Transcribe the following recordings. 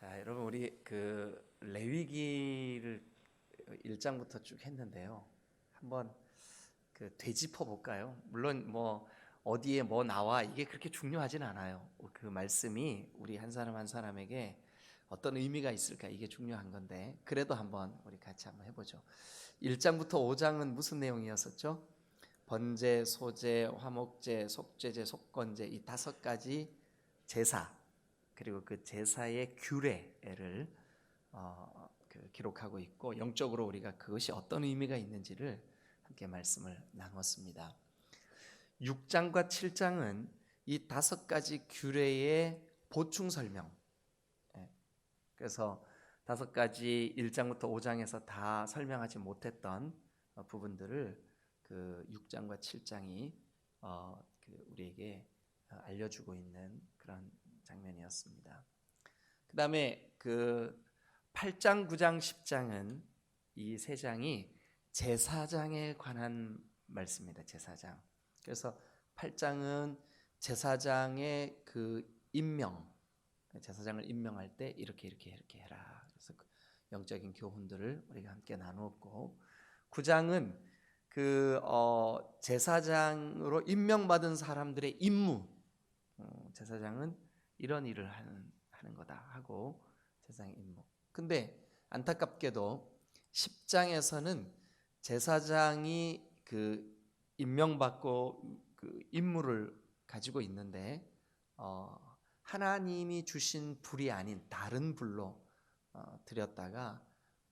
자, 여러분 우리 그 레위기를 1장부터 쭉 했는데요. 한번 되짚어 볼까요? 물론 뭐 어디에 뭐 나와 이게 그렇게 중요하진 않아요. 그 말씀이 우리 한 사람 한 사람에게 어떤 의미가 있을까 이게 중요한 건데 그래도 한번 우리 같이 한번 해보죠. 1장부터 5장은 무슨 내용이었었죠? 번제, 소제, 화목제, 속죄제, 속건제 이 5가지 제사 그리고 그 제사의 규례를 기록하고 있고 영적으로 우리가 그것이 어떤 의미가 있는지를 함께 말씀을 나눴습니다. 6장과 7장은 이 5가지 규례의 보충 설명. 그래서 5가지 1장부터 5장에서 다 설명하지 못했던 부분들을 그 6장과 7장이 우리에게 알려주고 있는 그런 장면이었습니다. 그 다음에 그 8장, 9장, 10장은 이 세 장이 제사장에 관한 말씀입니다. 제사장. 그래서 8장은 제사장의 그 임명, 제사장을 임명할 때 이렇게 해라. 그래서 그 영적인 교훈들을 우리가 함께 나누었고 9장은 제사장으로 임명받은 사람들의 임무, 제사장은 이런 일을 하는 거다 하고 제사장의 임무. 근데 안타깝게도 10장에서는 제사장이 그 임명받고 그 임무를 가지고 있는데 하나님이 주신 불이 아닌 다른 불로 드렸다가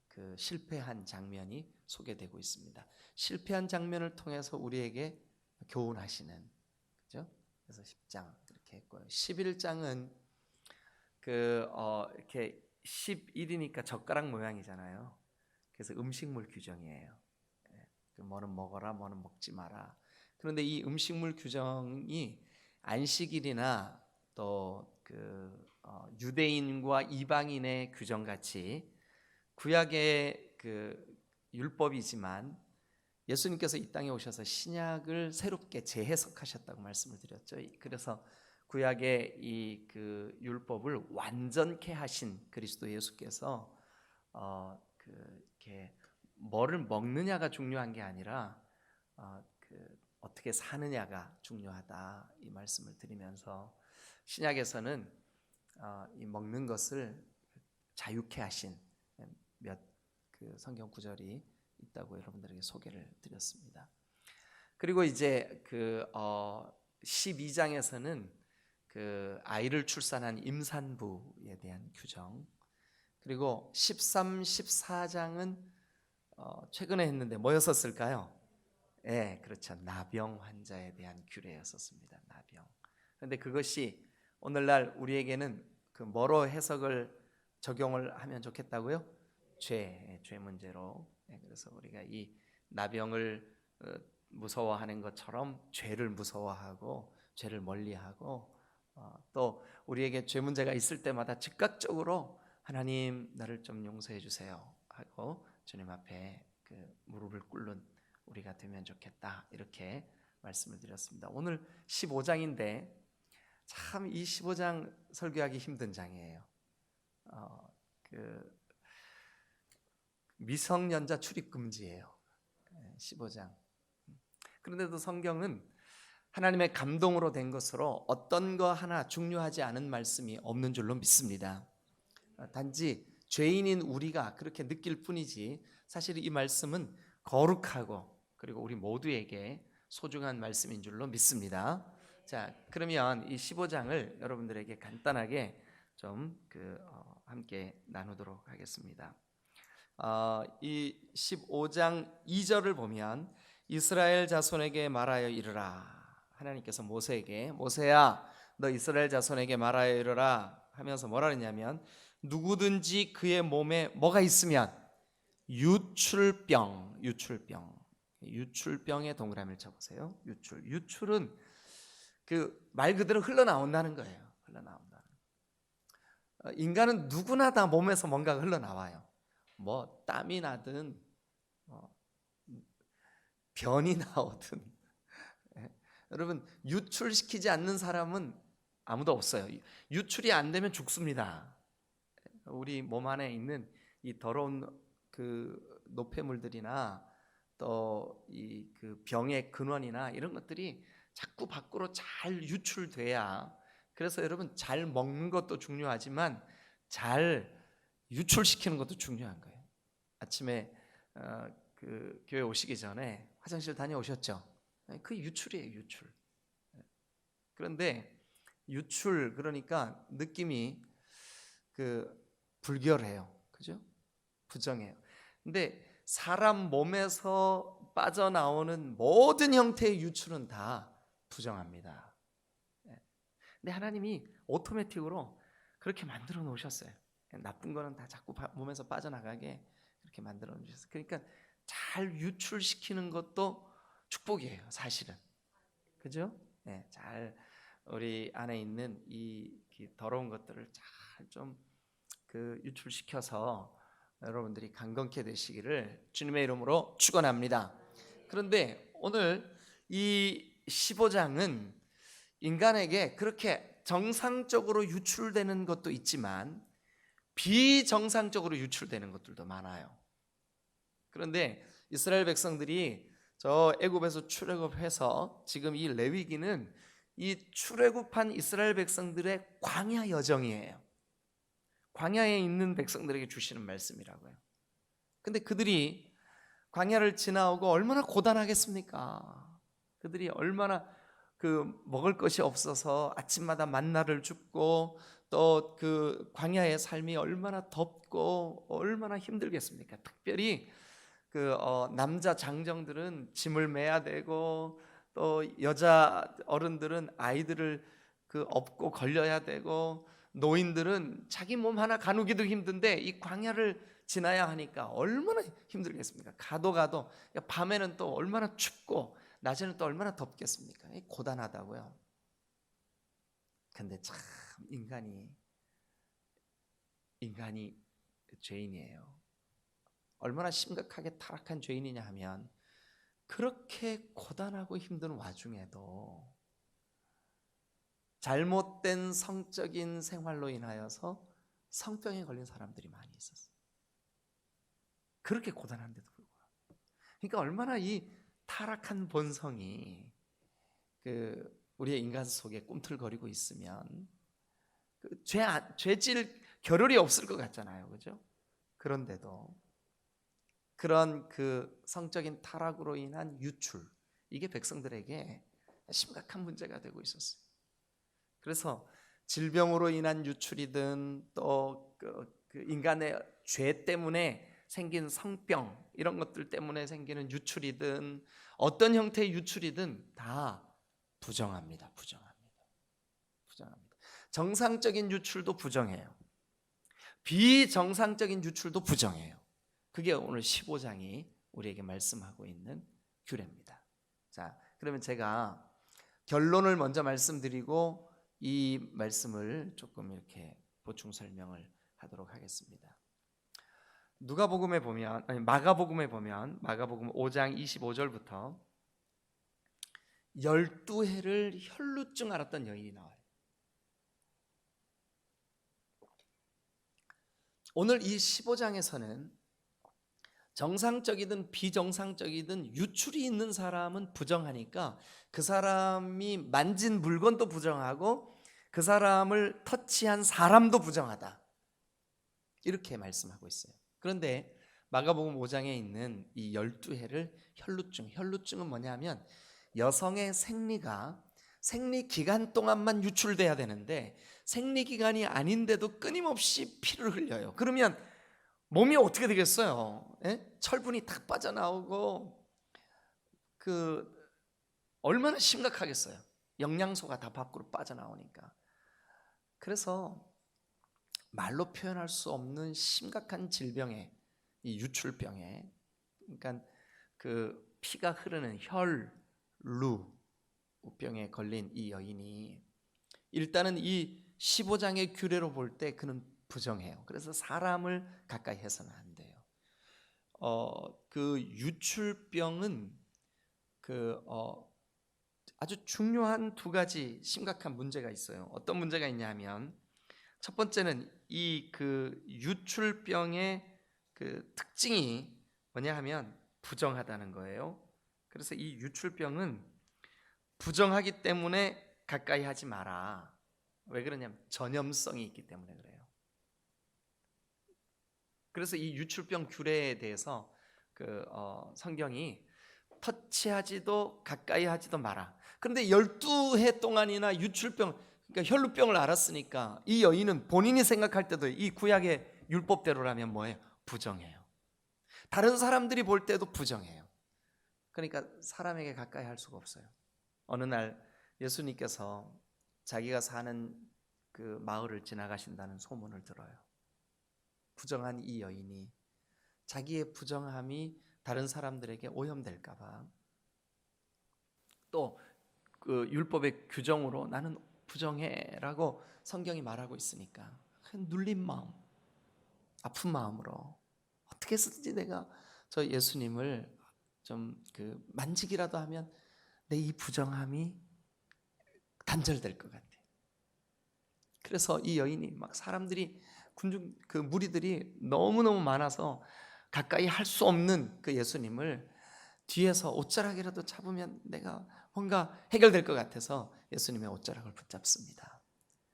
그 실패한 장면이 소개되고 있습니다. 실패한 장면을 통해서 우리에게 교훈하시는, 그죠? 그래서 10장 그렇게 했고요. 11장은 이렇게 11이니까 젓가락 모양이잖아요. 그래서 음식물 규정이에요. 뭐는 먹어라, 뭐는 먹지 마라. 그런데 이 음식물 규정이 안식일이나 또 유대인과 이방인의 규정 같이 구약의 그 율법이지만 예수님께서 이 땅에 오셔서 신약을 새롭게 재해석하셨다고 말씀을 드렸죠. 그래서 구약의 이 율법을 완전케 하신 그리스도 예수께서 이렇게 뭐를 먹느냐가 중요한 게 아니라 어떻게 사느냐가 중요하다 이 말씀을 드리면서 신약에서는 이 먹는 것을 자유케 하신 몇 성경 구절이 있다고 여러분들에게 소개를 드렸습니다. 그리고 이제 12장에서는 아이를 출산한 임산부에 대한 규정, 그리고 13, 14장은 최근에 했는데 뭐였었을까요? 예, 그렇죠. 나병 환자에 대한 규례였었습니다. 나병. 그런데 그것이 오늘날 우리에게는 뭐로 해석을 적용을 하면 좋겠다고요? 죄 문제로. 그래서 우리가 이 나병을 무서워하는 것처럼 죄를 무서워하고 죄를 멀리하고 또 우리에게 죄 문제가 있을 때마다 즉각적으로 하나님 나를 좀 용서해 주세요 하고 주님 앞에 무릎을 꿇는 우리가 되면 좋겠다 이렇게 말씀을 드렸습니다. 오늘 15장인데 참 이 15장 설교하기 힘든 장이에요. 미성년자 출입 금지예요. 15장. 그런데도 성경은 하나님의 감동으로 된 것으로 어떤 거 하나 중요하지 않은 말씀이 없는 줄로 믿습니다. 단지 죄인인 우리가 그렇게 느낄 뿐이지 사실 이 말씀은 거룩하고 그리고 우리 모두에게 소중한 말씀인 줄로 믿습니다. 자, 그러면 이 15장을 여러분들에게 간단하게 좀 함께 나누도록 하겠습니다. 이 15장 2절을 보면 이스라엘 자손에게 말하여 이르라. 하나님께서 모세에게 모세야 너 이스라엘 자손에게 말하여 이르라 하면서 뭐라 그랬냐면 누구든지 그의 몸에 뭐가 있으면 유출병에 동그라미를 쳐보세요. 유출은 말 그대로 흘러나온다는 거예요. 인간은 누구나 다 몸에서 뭔가가 흘러나와요. 뭐 땀이 나든 변이 나오든 여러분 유출시키지 않는 사람은 아무도 없어요. 유출이 안 되면 죽습니다. 우리 몸 안에 있는 이 더러운 그 노폐물들이나 또 이 그 병의 근원이나 이런 것들이 자꾸 밖으로 잘 유출돼야, 그래서 여러분 잘 먹는 것도 중요하지만 잘 유출시키는 것도 중요한 거예요. 아침에 그 교회 오시기 전에 화장실 다녀오셨죠? 그 유출이에요, 유출. 그런데 유출, 그러니까 느낌이 그 불결해요, 그죠? 부정해요. 근데 사람 몸에서 빠져나오는 모든 형태의 유출은 다 부정합니다. 근데 하나님이 오토매틱으로 그렇게 만들어 놓으셨어요. 나쁜 거는 다 자꾸 몸에서 빠져나가게 그렇게 만들어 놓으셨어요. 그러니까 잘 유출시키는 것도 축복이에요, 사실은. 그죠? 네, 잘 우리 안에 있는 이 더러운 것들을 잘 좀 그 유출시켜서 여러분들이 강건케 되시기를 주님의 이름으로 축원합니다. 그런데 오늘 이 15장은 인간에게 그렇게 정상적으로 유출되는 것도 있지만 비정상적으로 유출되는 것들도 많아요. 그런데 이스라엘 백성들이 저 애굽에서 출애굽해서 지금 이 레위기는 이 출애굽한 이스라엘 백성들의 광야 여정이에요. 광야에 있는 백성들에게 주시는 말씀이라고요. 근데 그들이 광야를 지나오고 얼마나 고단하겠습니까? 그들이 얼마나 그 먹을 것이 없어서 아침마다 만나를 줍고 또 그 광야의 삶이 얼마나 덥고 얼마나 힘들겠습니까? 특별히 그 남자 장정들은 짐을 매야 되고 또 여자 어른들은 아이들을 그 업고 걸려야 되고 노인들은 자기 몸 하나 가누기도 힘든데 이 광야를 지나야 하니까 얼마나 힘들겠습니까? 가도 밤에는 또 얼마나 춥고 낮에는 또 얼마나 덥겠습니까? 고단하다고요. 근데 참 인간이 죄인이에요. 얼마나 심각하게 타락한 죄인이냐 하면 그렇게 고단하고 힘든 와중에도 잘못된 성적인 생활로 인하여서 성병에 걸린 사람들이 많이 있었어요. 그렇게 고단한데도 불구하고. 그러니까 얼마나 이 타락한 본성이 그 우리의 인간 속에 꿈틀거리고 있으면 그 죄질 겨를이 없을 것 같잖아요, 그죠? 그런데도 그런 그 성적인 타락으로 인한 유출, 이게 백성들에게 심각한 문제가 되고 있었어요. 그래서 질병으로 인한 유출이든 또 그 인간의 죄 때문에 생긴 성병, 이런 것들 때문에 생기는 유출이든 어떤 형태의 유출이든 다 부정합니다. 정상적인 유출도 부정해요. 비정상적인 유출도 부정해요. 그게 오늘 15장이 우리에게 말씀하고 있는 규례입니다. 자, 그러면 제가 결론을 먼저 말씀드리고 이 말씀을 조금 이렇게 보충 설명을 하도록 하겠습니다. 누가복음에 보면, 마가복음에 보면 마가복음 5장 25절부터 12해를 혈루증 앓았던 여인이 나와요. 오늘 이 15장에서는 정상적이든 비정상적이든 유출이 있는 사람은 부정하니까 그 사람이 만진 물건도 부정하고 그 사람을 터치한 사람도 부정하다, 이렇게 말씀하고 있어요. 그런데 마가복음 5장에 있는 이 12해를 혈루증은 뭐냐면 여성의 생리가 생리 기간 동안만 유출돼야 되는데 생리 기간이 아닌데도 끊임없이 피를 흘려요. 그러면 몸이 어떻게 되겠어요? 철분이 탁 빠져나오고 그 얼마나 심각하겠어요? 영양소가 다 밖으로 빠져나오니까. 그래서 말로 표현할 수 없는 심각한 질병에, 이 유출병에, 그러니까 그 피가 흐르는 혈루병에 걸린 이 여인이 일단은 이 15장의 규례로 볼 때 그는 부정해요. 그래서 사람을 가까이 해서는 안 돼요. 그 유출병은 아주 중요한 두 가지 심각한 문제가 있어요. 어떤 문제가 있냐면 첫 번째는 이 그 유출병의 그 특징이 뭐냐 하면 부정하다는 거예요. 그래서 이 유출병은 부정하기 때문에 가까이 하지 마라. 왜 그러냐면 전염성이 있기 때문에 그래요. 그래서 이 유출병 규례에 대해서 성경이 터치하지도 가까이 하지도 마라. 그런데 12해 동안이나 유출병, 그러니까 혈루병을 앓았으니까 이 여인은 본인이 생각할 때도 이 구약의 율법대로라면 뭐예요? 부정해요. 다른 사람들이 볼 때도 부정해요. 그러니까 사람에게 가까이 할 수가 없어요. 어느 날 예수님께서 자기가 사는 그 마을을 지나가신다는 소문을 들어요. 부정한 이 여인이 자기의 부정함이 다른 사람들에게 오염될까 봐, 또 그 율법의 규정으로 나는 부정해라고 성경이 말하고 있으니까 눌린 마음, 아픈 마음으로 어떻게 해서든지 내가 저 예수님을 좀 그 만지기라도 하면 내 이 부정함이 단절될 것 같아. 그래서 이 여인이 막 사람들이 군중 그 무리들이 너무너무 많아서 가까이 할 수 없는 그 예수님을 뒤에서 옷자락이라도 잡으면 내가 뭔가 해결될 것 같아서 예수님의 옷자락을 붙잡습니다.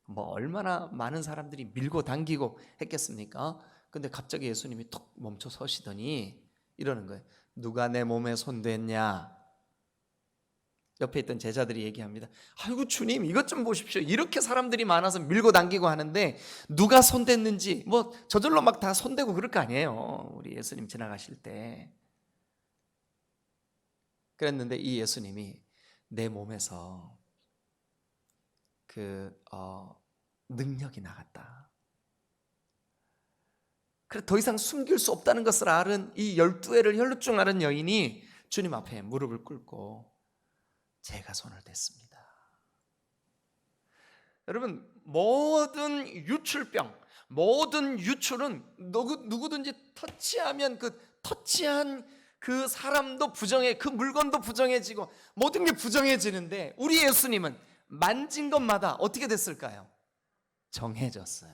뭐 얼마나 많은 사람들이 밀고 당기고 했겠습니까? 근데 갑자기 예수님이 툭 멈춰 서시더니 이러는 거예요. 누가 내 몸에 손댔냐? 옆에 있던 제자들이 얘기합니다. 아이고 주님, 이것 좀 보십시오. 이렇게 사람들이 많아서 밀고 당기고 하는데 누가 손댔는지 뭐 저절로 막 다 손대고 그럴 거 아니에요. 우리 예수님 지나가실 때. 그랬는데 이 예수님이 내 몸에서 능력이 나갔다. 그래 더 이상 숨길 수 없다는 것을 알은 이 12회를 혈루증 앓은 여인이 주님 앞에 무릎을 꿇고 제가 손을 댔습니다. 여러분, 모든 유출병, 모든 유출은 누구든지 터치하면 터치한 그 사람도 부정해, 그 물건도 부정해지고 모든 게 부정해지는데 우리 예수님은 만진 것마다 어떻게 됐을까요? 정해졌어요.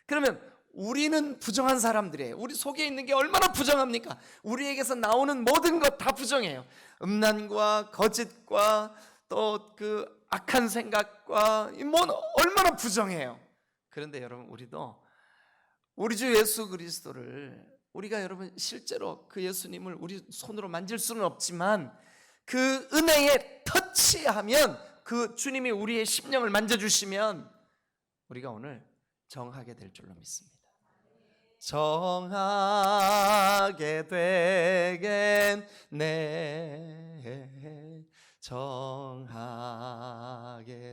그러면 우리는 부정한 사람들이에요. 우리 속에 있는 게 얼마나 부정합니까? 우리에게서 나오는 모든 것 다 부정해요. 음란과 거짓과 또 그 악한 생각과 얼마나 부정해요. 그런데 여러분, 우리도 우리 주 예수 그리스도를 우리가 여러분 실제로 그 예수님을 우리 손으로 만질 수는 없지만 그 은혜에 터치하면 그 주님이 우리의 심령을 만져주시면 우리가 오늘 정하게 될 줄로 믿습니다. 정하게 되겠네, 정하게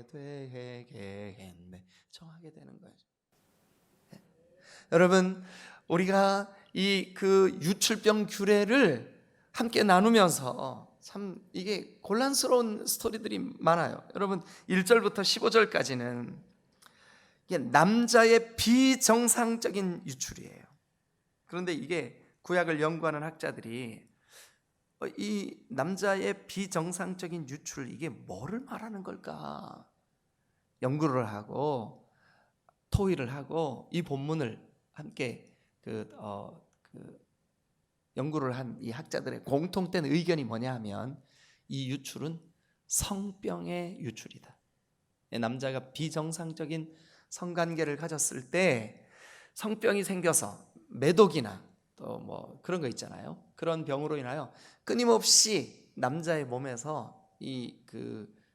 되겠네. 정하게 되는 거예요. 네. 여러분, 우리가 이 그 유출병 규례를 함께 나누면서 참 이게 곤란스러운 스토리들이 많아요. 여러분, 1절부터 15절까지는 이게 남자의 비정상적인 유출이에요. 그런데 이게 구약을 연구하는 학자들이 이 남자의 비정상적인 유출, 이게 뭐를 말하는 걸까 연구를 하고 토의를 하고 이 본문을 함께 연구를 한 이 학자들의 공통된 의견이 뭐냐 하면 이 유출은 성병의 유출이다. 남자가 비정상적인 성관계를 가졌을 때 성병이 생겨서 매독이나 또 뭐 그런 거 있잖아요. 그런 병으로 인하여 끊임없이 남자의 몸에서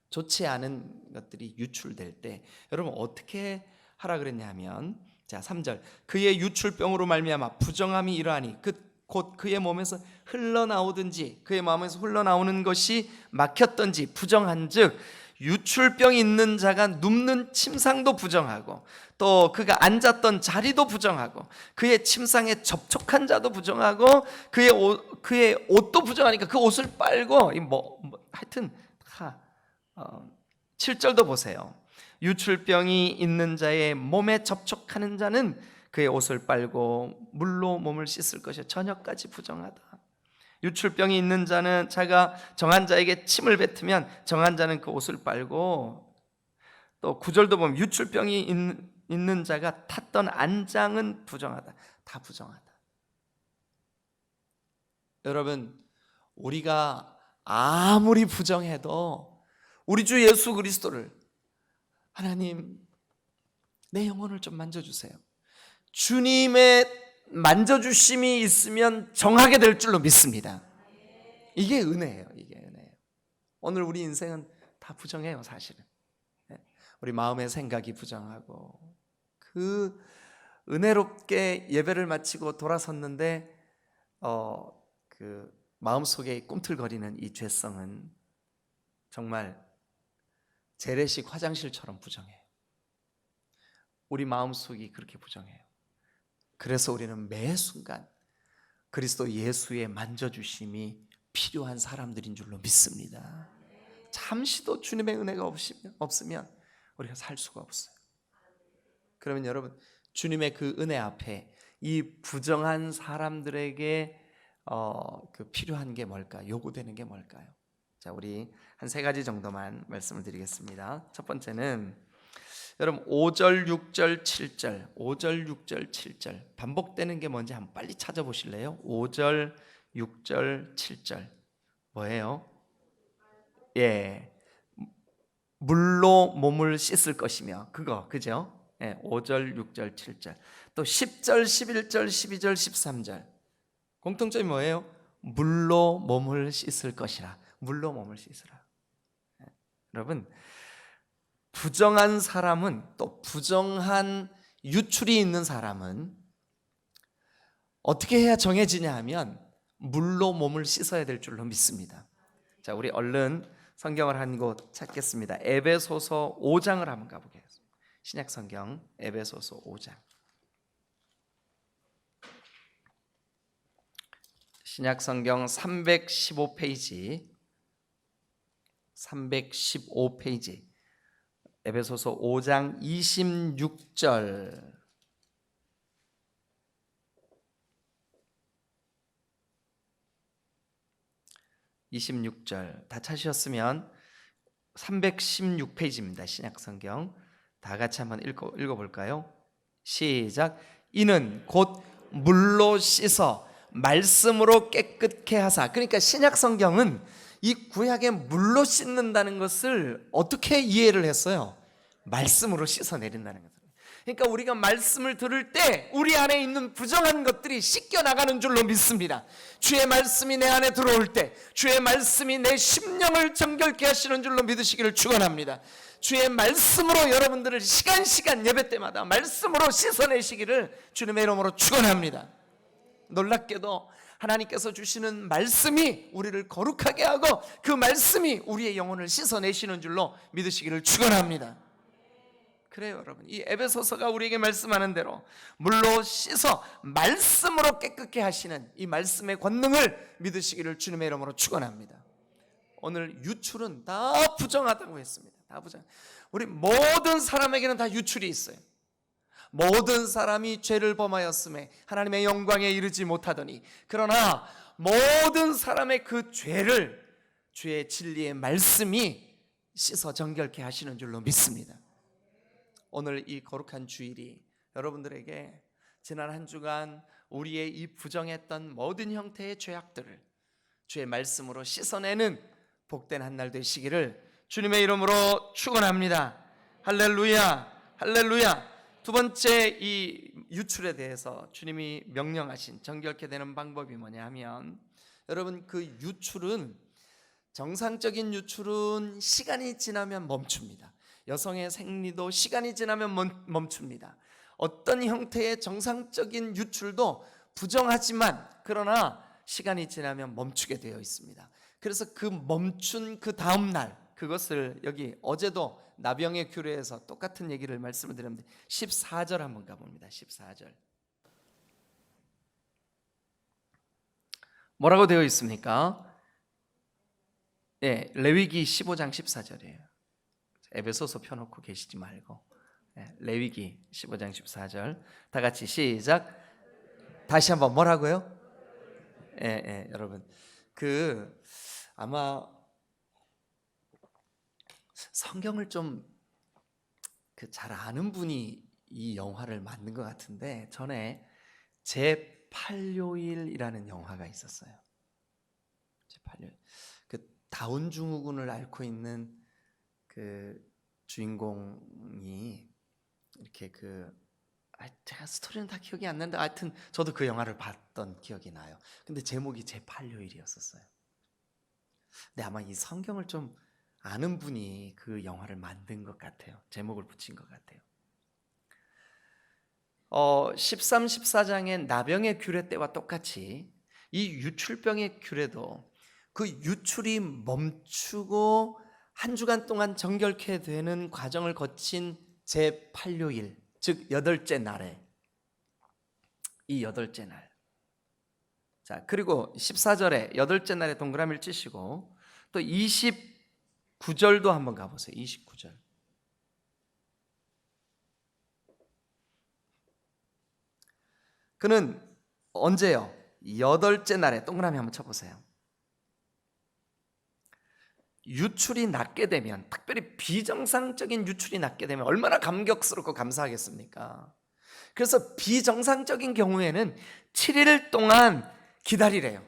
좋지 않은 것들이 유출될 때 여러분 어떻게 하라 그랬냐 하면, 자 3절, 그의 유출병으로 말미암아 부정함이 이러하니 곧 그의 몸에서 흘러나오든지 그의 마음에서 흘러나오는 것이 막혔던지 부정한즉 유출병이 있는 자가 눕는 침상도 부정하고 또 그가 앉았던 자리도 부정하고 그의 침상에 접촉한 자도 부정하고 그의 옷도 부정하니까 그 옷을 빨고 하여튼 7절도 보세요. 유출병이 있는 자의 몸에 접촉하는 자는 그의 옷을 빨고 물로 몸을 씻을 것이 저녁까지 부정하다. 유출병이 있는 자는 자가 정한 자에게 침을 뱉으면 정한 자는 그 옷을 빨고, 또 9절도 보면 유출병이 있는 자가 탔던 안장은 부정하다. 다 부정하다. 여러분, 우리가 아무리 부정해도 우리 주 예수 그리스도를 하나님, 내 영혼을 좀 만져주세요. 주님의 만져주심이 있으면 정하게 될 줄로 믿습니다. 이게 은혜예요. 이게 은혜예요. 오늘 우리 인생은 다 부정해요, 사실은. 우리 마음의 생각이 부정하고, 그 은혜롭게 예배를 마치고 돌아섰는데 그 마음속에 꿈틀거리는 이 죄성은 정말 재래식 화장실처럼 부정해요. 우리 마음속이 그렇게 부정해요. 그래서 우리는 매 순간 그리스도 예수의 만져주심이 필요한 사람들인 줄로 믿습니다. 잠시도 주님의 은혜가 없으면 우리가 살 수가 없어요. 그러면 여러분, 주님의 그 은혜 앞에 이 부정한 사람들에게 그 필요한 게 뭘까? 요구되는 게 뭘까요? 자, 우리 한 세 가지 정도만 말씀을 드리겠습니다. 첫 번째는 여러분 5절, 6절, 7절, 5절, 6절, 7절 반복되는 게 뭔지 한번 빨리 찾아보실래요? 5절, 6절, 7절 뭐예요? 예, 물로 몸을 씻을 것이며, 그거 그죠? 예, 5절, 6절, 7절. 또 10절, 11절, 12절, 13절 공통점이 뭐예요? 물로 몸을 씻을 것이라. 물로 몸을 씻으라. 예, 여러분, 부정한 사람은, 또 부정한 유출이 있는 사람은 어떻게 해야 정해지냐 하면 물로 몸을 씻어야 될 줄로 믿습니다. 자, 우리 얼른 성경을 한 곳 찾겠습니다. 에베소서 5장을 한번 가보겠습니다. 신약 성경 에베소서 5장. 신약 성경 315페이지. 315페이지. 에베소서 5장 26절. 26절 다 찾으셨으면 316페이지입니다. 신약성경 다 같이 한번 읽어볼까요? 시작. 이는 곧 물로 씻어 말씀으로 깨끗게 하사. 그러니까 신약성경은 이 구약에 물로 씻는다는 것을 어떻게 이해를 했어요? 말씀으로 씻어내린다는 거죠. 그러니까 우리가 말씀을 들을 때 우리 안에 있는 부정한 것들이 씻겨나가는 줄로 믿습니다. 주의 말씀이 내 안에 들어올 때 주의 말씀이 내 심령을 정결케 하시는 줄로 믿으시기를 축원합니다. 주의 말씀으로 여러분들을 시간 예배 때마다 말씀으로 씻어내시기를 주님의 이름으로 축원합니다. 놀랍게도 하나님께서 주시는 말씀이 우리를 거룩하게 하고 그 말씀이 우리의 영혼을 씻어내시는 줄로 믿으시기를 축원합니다. 그래요, 여러분. 이 에베소서가 우리에게 말씀하는 대로 물로 씻어 말씀으로 깨끗게 하시는 이 말씀의 권능을 믿으시기를 주님의 이름으로 축원합니다. 오늘 유출은 다 부정하다고 했습니다. 다 부정. 우리 모든 사람에게는 다 유출이 있어요. 모든 사람이 죄를 범하였음에 하나님의 영광에 이르지 못하더니, 그러나 모든 사람의 그 죄를 주의 진리의 말씀이 씻어 정결케 하시는 줄로 믿습니다. 오늘 이 거룩한 주일이 여러분들에게 지난 한 주간 우리의 이 부정했던 모든 형태의 죄악들을 주의 말씀으로 씻어내는 복된 한 날 되시기를 주님의 이름으로 축원합니다. 할렐루야, 할렐루야. 두 번째, 이 유출에 대해서 주님이 명령하신 정결케 되는 방법이 뭐냐 하면, 여러분, 그 유출은, 정상적인 유출은 시간이 지나면 멈춥니다. 여성의 생리도 시간이 지나면 멈춥니다. 어떤 형태의 정상적인 유출도 부정하지만 그러나 시간이 지나면 멈추게 되어 있습니다. 그래서 그 멈춘 그 다음 날, 그것을 여기 어제도 나병의 규례에서 똑같은 얘기를 말씀을 드렸는데 14절 한번 가봅니다. 14절 뭐라고 되어 있습니까? 예, 레위기 15장 14절이에요. 에베소서 펴놓고 계시지 말고, 레위기 15장 14절 다 같이 시작. 다시 한번 뭐라고요? 여러분, 아마 성경을 좀 잘 아는 분이 이 영화를 만든 것 같은데 전에 제8요일이라는 영화가 있었어요. 제8요일. 그 다운 증후군을 앓고 있는 그 주인공이 이렇게 제가 스토리는 다 기억이 안 나는데 하여튼 저도 그 영화를 봤던 기억이 나요. 근데 제목이 제8요일이었었어요. 근데 아마 이 성경을 좀 아는 분이 그 영화를 만든 것 같아요. 제목을 붙인 것 같아요. 13, 14장의 나병의 규례 때와 똑같이 이 유출병의 규례도 그 유출이 멈추고 한 주간 동안 정결케 되는 과정을 거친 제8요일, 즉 여덟째 날에, 이 여덟째 날. 자, 그리고 14절에 여덟째 날에 동그라미를 치시고 또 29절도 한번 가보세요. 29절. 그는 언제요? 여덟째 날에 동그라미 한번 쳐보세요. 유출이 낮게 되면, 특별히 비정상적인 유출이 낮게 되면 얼마나 감격스럽고 감사하겠습니까? 그래서 비정상적인 경우에는 7일 동안 기다리래요.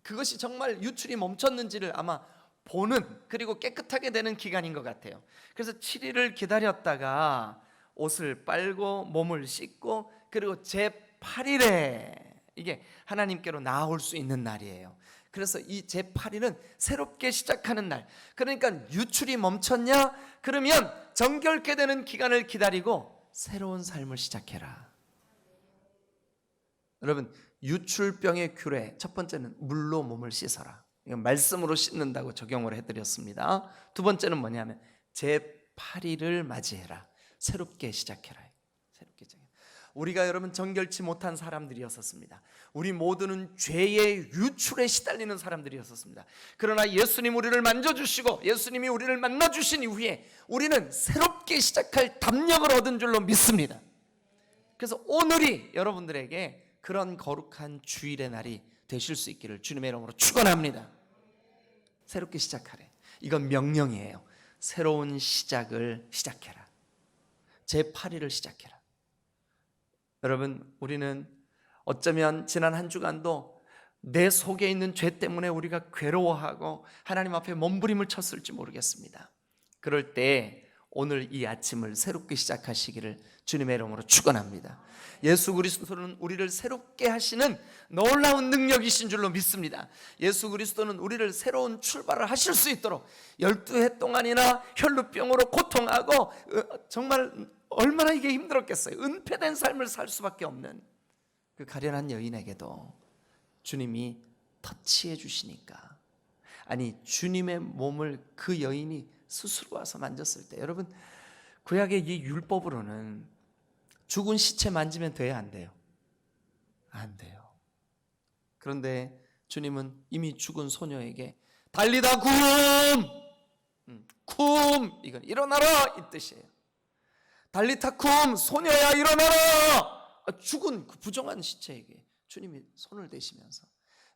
그것이 정말 유출이 멈췄는지를 아마 보는, 그리고 깨끗하게 되는 기간인 것 같아요. 그래서 7일을 기다렸다가 옷을 빨고 몸을 씻고 그리고 제8일에 이게 하나님께로 나아올 수 있는 날이에요. 그래서 이 제8일은 새롭게 시작하는 날. 그러니까 유출이 멈췄냐? 그러면 정결케 되는 기간을 기다리고 새로운 삶을 시작해라. 여러분, 유출병의 규례 첫 번째는 물로 몸을 씻어라. 이건 말씀으로 씻는다고 적용을 해드렸습니다. 두 번째는 뭐냐면 제8일을 맞이해라. 새롭게 시작해라. 새롭게 시작해라. 우리가 여러분 정결치 못한 사람들이었었습니다. 우리 모두는 죄의 유출에 시달리는 사람들이었었습니다. 그러나 예수님 우리를 만져주시고 예수님이 우리를 만나주신 이후에 우리는 새롭게 시작할 담력을 얻은 줄로 믿습니다. 그래서 오늘이 여러분들에게 그런 거룩한 주일의 날이 되실 수 있기를 주님의 이름으로 축원합니다. 새롭게 시작하래. 이건 명령이에요. 새로운 시작을 시작해라. 제8일을 시작해라. 여러분, 우리는 어쩌면 지난 한 주간도 내 속에 있는 죄 때문에 우리가 괴로워하고 하나님 앞에 몸부림을 쳤을지 모르겠습니다. 그럴 때 오늘 이 아침을 새롭게 시작하시기를 주님의 이름으로 축원합니다. 예수 그리스도는 우리를 새롭게 하시는 놀라운 능력이신 줄로 믿습니다. 예수 그리스도는 우리를 새로운 출발을 하실 수 있도록 12해 동안이나 혈루병으로 고통하고 정말 얼마나 이게 힘들었겠어요. 은폐된 삶을 살 수밖에 없는 그 가련한 여인에게도 주님이 터치해 주시니까, 아니 주님의 몸을 그 여인이 스스로 와서 만졌을 때, 여러분 구약의 이 율법으로는 죽은 시체 만지면 돼야 안 돼요? 안 돼요. 그런데 주님은 이미 죽은 소녀에게 달리다 쿰, 이건 일어나라 이 뜻이에요. 달리타 쿰, 소녀야 일어나라. 죽은 그 부정한 시체에게 주님이 손을 대시면서,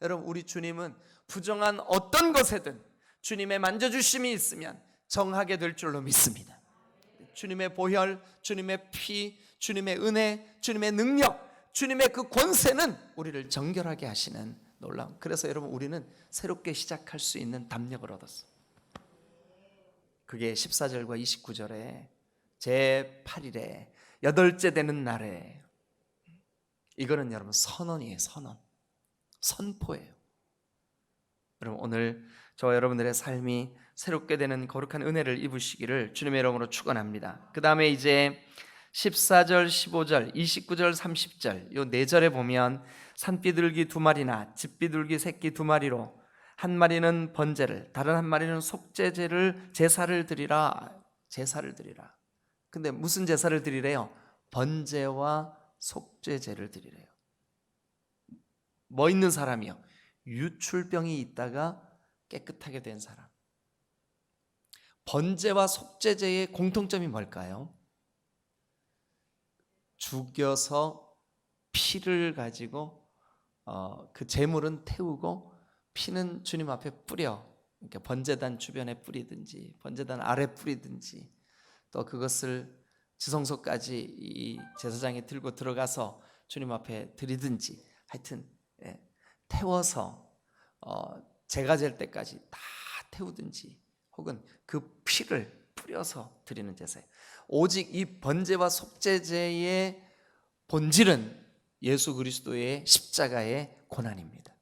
여러분 우리 주님은 부정한 어떤 것에든 주님의 만져주심이 있으면 정하게 될 줄로 믿습니다. 주님의 보혈, 주님의 피, 주님의 은혜, 주님의 능력, 주님의 그 권세는 우리를 정결하게 하시는 놀라운. 그래서 여러분 우리는 새롭게 시작할 수 있는 담력을 얻었어요. 그게 14절과 29절에 제8일에 여덟째 되는 날에, 이거는 여러분 선언이에요. 선포예요. 여러분 오늘 저와 여러분들의 삶이 새롭게 되는 거룩한 은혜를 입으시기를 주님의 이름으로 축원합니다. 그 다음에 이제 14절, 15절, 29절, 30절 요 4절에 보면 산비둘기 2마리나 집비둘기 새끼 2마리로 한 마리는 번제를, 다른 한 마리는 속죄제를, 제사를 드리라. 제사를 드리라. 근데 무슨 제사를 드리래요? 번제와 속죄제를 드리래요. 뭐 있는 사람이요? 유출병이 있다가 깨끗하게 된 사람. 번제와 속죄제의 공통점이 뭘까요? 죽여서 피를 가지고 그 제물은 태우고 피는 주님 앞에 뿌려, 그러니까 번제단 주변에 뿌리든지 번제단 아래 뿌리든지 또 그것을 지성소까지 이 제사장이 들고 들어가서 주님 앞에 드리든지 하여튼 태워서 제가 될 때까지 다 태우든지 혹은 그 피를 뿌려서 드리는 제사예요. 오직 이 번제와 속죄제의 본질은 예수 그리스도의 십자가의 고난입니다.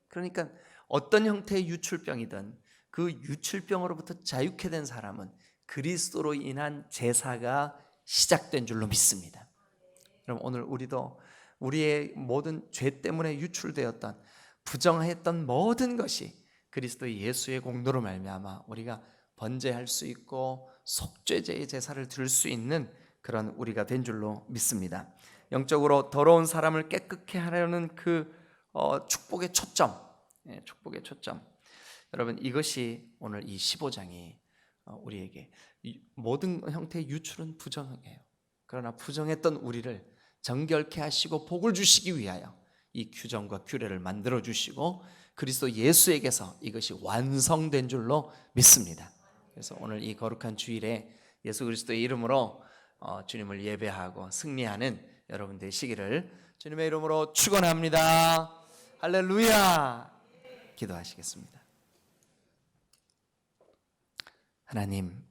그러니까 어떤 형태의 유출병이든 그 유출병으로부터 자유케 된 사람은 그리스도로 인한 제사가 시작된 줄로 믿습니다. 그럼 오늘 우리도 우리의 모든 죄 때문에 유출되었던 부정했던 모든 것이 그리스도 예수의 공로로 말미암아 우리가 번제할 수 있고 속죄제의 제사를 드릴 수 있는 그런 우리가 된 줄로 믿습니다. 영적으로 더러운 사람을 깨끗게 하려는 그 축복의 초점, 축복의 초점. 여러분 이것이 오늘 이 15장이 우리에게 모든 형태의 유출은 부정이에요. 그러나 부정했던 우리를 정결케 하시고 복을 주시기 위하여 이 규정과 규례를 만들어 주시고 그리스도 예수에게서 이것이 완성된 줄로 믿습니다. 그래서 오늘 이 거룩한 주일에 예수 그리스도의 이름으로 주님을 예배하고 승리하는 여러분 되시기를 주님의 이름으로 축원합니다. 할렐루야. 기도하시겠습니다. 하나님,